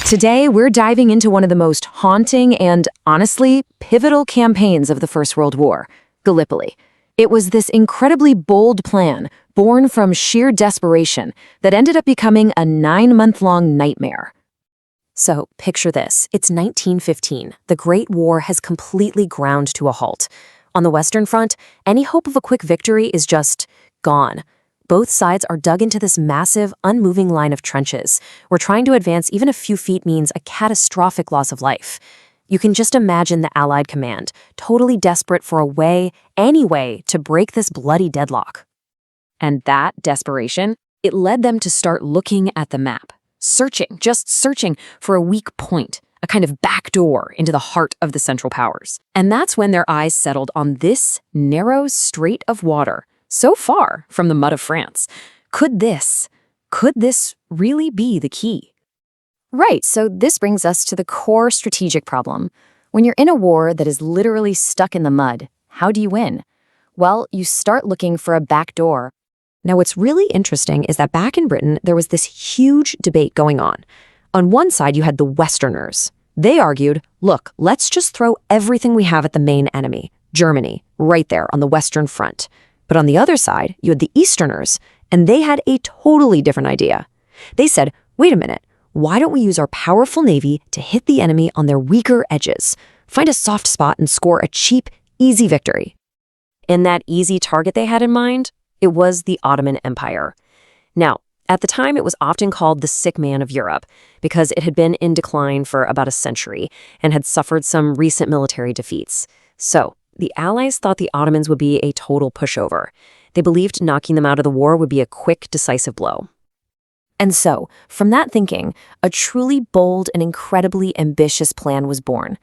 Today, we're diving into one of the most haunting and, honestly, pivotal campaigns of the First World War, Gallipoli. It was this incredibly bold plan, born from sheer desperation, that ended up becoming a 9-month-long nightmare. So, picture this. It's 1915. The Great War has completely ground to a halt. On the Western Front, any hope of a quick victory is just gone. Both sides are dug into this massive, unmoving line of trenches, where trying to advance even a few feet means a catastrophic loss of life. You can just imagine the Allied command, totally desperate for a way, any way, to break this bloody deadlock. And that desperation, it led them to start looking at the map, just searching for a weak point, a kind of back door into the heart of the Central Powers. And that's when their eyes settled on this narrow strait of water, so far from the mud of France. Could this really be the key? Right, so this brings us to the core strategic problem. When you're in a war that is literally stuck in the mud, how do you win? Well, you start looking for a back door. Now, what's really interesting is that back in Britain, there was this huge debate going on. On one side, you had the Westerners. They argued, look, let's just throw everything we have at the main enemy, Germany, right there on the Western Front. But on the other side, you had the Easterners, and they had a totally different idea. They said, wait a minute, why don't we use our powerful navy to hit the enemy on their weaker edges, find a soft spot and score a cheap, easy victory? And that easy target they had in mind, it was the Ottoman Empire. Now, at the time, it was often called the sick man of Europe because it had been in decline for about a century and had suffered some recent military defeats. So, the Allies thought the Ottomans would be a total pushover. They believed knocking them out of the war would be a quick, decisive blow. And so, from that thinking, a truly bold and incredibly ambitious plan was born.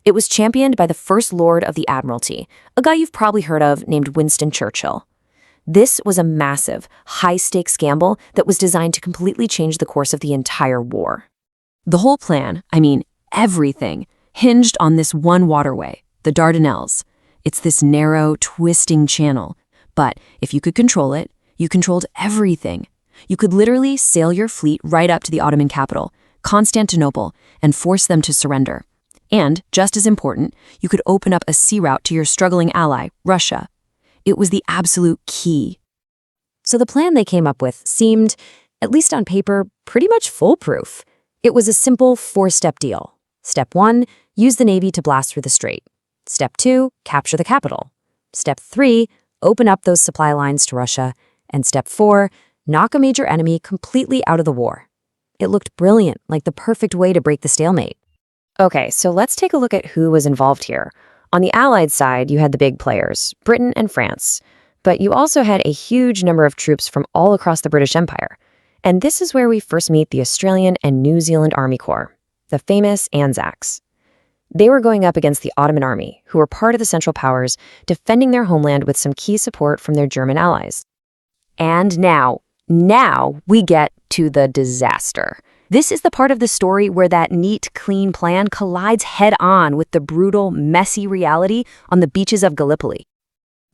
It was championed by the First Lord of the Admiralty, a guy you've probably heard of named Winston Churchill. This was a massive, high-stakes gamble that was designed to completely change the course of the entire war. The whole plan, everything, hinged on this one waterway, the Dardanelles. It's this narrow, twisting channel. But if you could control it, you controlled everything. You could literally sail your fleet right up to the Ottoman capital, Constantinople, and force them to surrender. And, just as important, you could open up a sea route to your struggling ally, Russia. It was the absolute key. So the plan they came up with seemed, at least on paper, pretty much foolproof. It was a simple 4-step deal. Step 1, use the Navy to blast through the strait. Step 2, capture the capital. Step 3, open up those supply lines to Russia. And Step 4, knock a major enemy completely out of the war. It looked brilliant, like the perfect way to break the stalemate. Okay, so let's take a look at who was involved here. On the Allied side, you had the big players, Britain and France. But you also had a huge number of troops from all across the British Empire. And this is where we first meet the Australian and New Zealand Army Corps, the famous ANZACs. They were going up against the Ottoman army, who were part of the Central Powers, defending their homeland with some key support from their German allies. And now we get to the disaster. This is the part of the story where that neat, clean plan collides head-on with the brutal, messy reality on the beaches of Gallipoli.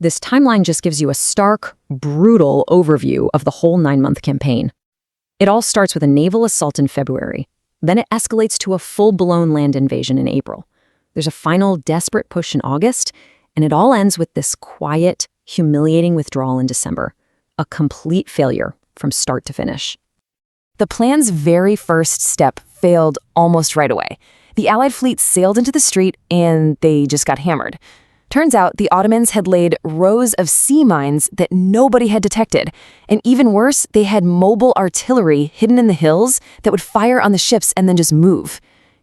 This timeline just gives you a stark, brutal overview of the whole 9-month campaign. It all starts with a naval assault in February. Then it escalates to a full-blown land invasion in April. There's a final, desperate push in August, and it all ends with this quiet, humiliating withdrawal in December. A complete failure from start to finish. The plan's very first step failed almost right away. The Allied fleet sailed into the strait and they just got hammered. Turns out the Ottomans had laid rows of sea mines that nobody had detected. And even worse, they had mobile artillery hidden in the hills that would fire on the ships and then just move.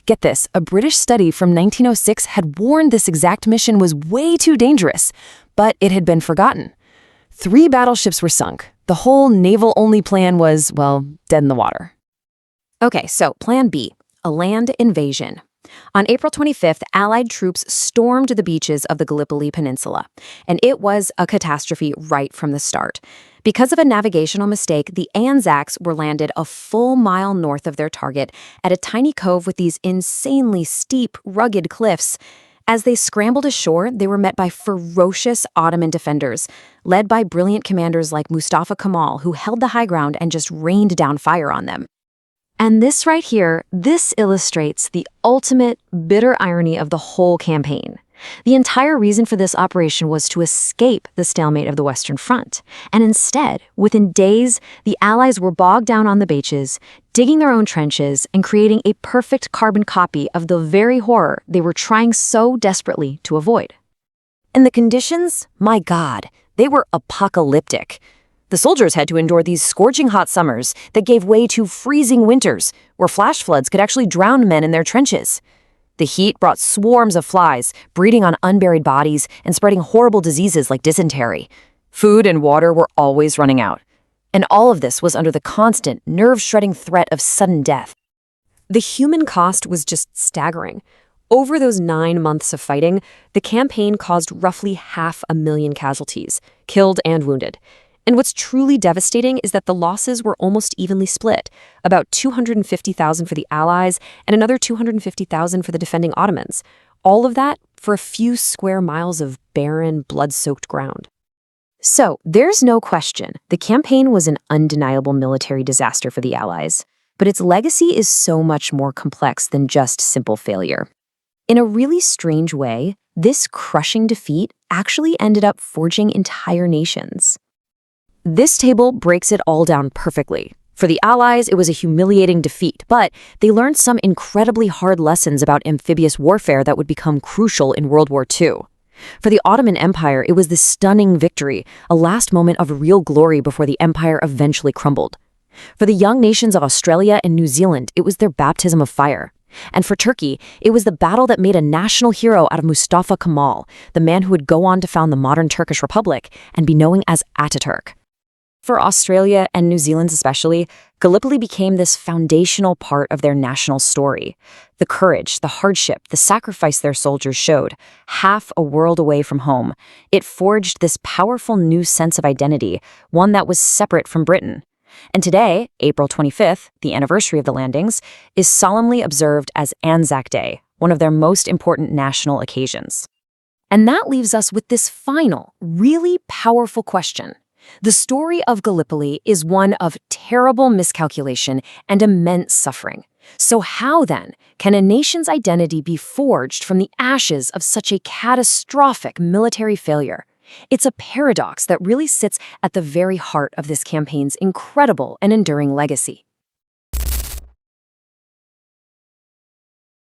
Get this, a British study from 1906 had warned this exact mission was way too dangerous, but it had been forgotten. 3 battleships were sunk. The whole naval-only plan was, dead in the water. Okay, so Plan B, a land invasion. On April 25th, Allied troops stormed the beaches of the Gallipoli Peninsula, and it was a catastrophe right from the start. Because of a navigational mistake, the ANZACs were landed a full mile north of their target at a tiny cove with these insanely steep, rugged cliffs. As they scrambled ashore, they were met by ferocious Ottoman defenders, led by brilliant commanders like Mustafa Kemal, who held the high ground and just rained down fire on them. And this right here, this illustrates the ultimate bitter irony of the whole campaign. The entire reason for this operation was to escape the stalemate of the Western Front. And instead, within days, the Allies were bogged down on the beaches, digging their own trenches, and creating a perfect carbon copy of the very horror they were trying so desperately to avoid. And the conditions? My God, they were apocalyptic. The soldiers had to endure these scorching hot summers that gave way to freezing winters, where flash floods could actually drown men in their trenches. The heat brought swarms of flies, breeding on unburied bodies and spreading horrible diseases like dysentery. Food and water were always running out. And all of this was under the constant, nerve-shredding threat of sudden death. The human cost was just staggering. Over those 9 months of fighting, the campaign caused roughly 500,000 casualties, killed and wounded. And what's truly devastating is that the losses were almost evenly split, about 250,000 for the Allies and another 250,000 for the defending Ottomans. All of that for a few square miles of barren, blood-soaked ground. So, there's no question, the campaign was an undeniable military disaster for the Allies. But its legacy is so much more complex than just simple failure. In a really strange way, this crushing defeat actually ended up forging entire nations. This table breaks it all down perfectly. For the Allies, it was a humiliating defeat, but they learned some incredibly hard lessons about amphibious warfare that would become crucial in World War II. For the Ottoman Empire, it was this stunning victory, a last moment of real glory before the empire eventually crumbled. For the young nations of Australia and New Zealand, it was their baptism of fire. And for Turkey, it was the battle that made a national hero out of Mustafa Kemal, the man who would go on to found the modern Turkish Republic and be known as Ataturk. For Australia and New Zealand especially, Gallipoli became this foundational part of their national story. The courage, the hardship, the sacrifice their soldiers showed, half a world away from home. It forged this powerful new sense of identity, one that was separate from Britain. And today, April 25th, the anniversary of the landings, is solemnly observed as ANZAC Day, one of their most important national occasions. And that leaves us with this final, really powerful question. The story of Gallipoli is one of terrible miscalculation and immense suffering. So how, then, can a nation's identity be forged from the ashes of such a catastrophic military failure? It's a paradox that really sits at the very heart of this campaign's incredible and enduring legacy.